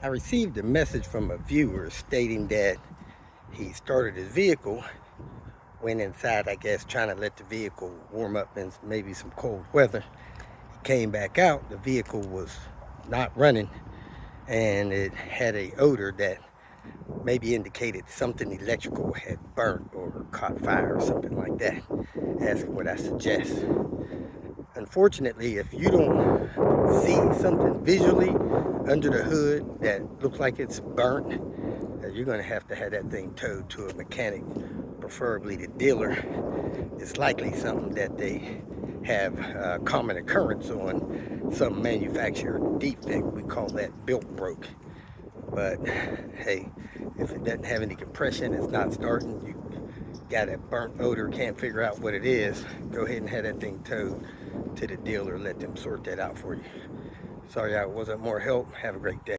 I received a message from a viewer stating that he started his vehicle, went inside, I guess, trying to let the vehicle warm up in maybe some cold weather. He came back out, the vehicle was not running, and it had a odor that maybe indicated something electrical had burnt or caught fire or something like that. That's what I suggest. Unfortunately, if you don't see something visually under the hood that looks like it's burnt, you're going to have that thing towed to a mechanic, preferably the dealer. It's likely something that they have common occurrence on, some manufacturer defect. We call that built broke. But hey, if it doesn't have any compression, it's not starting, you got a burnt odor, can't figure out what it is, go ahead and have that thing towed to the dealer, let them sort that out for you. Sorry I wasn't more help. Have a great day.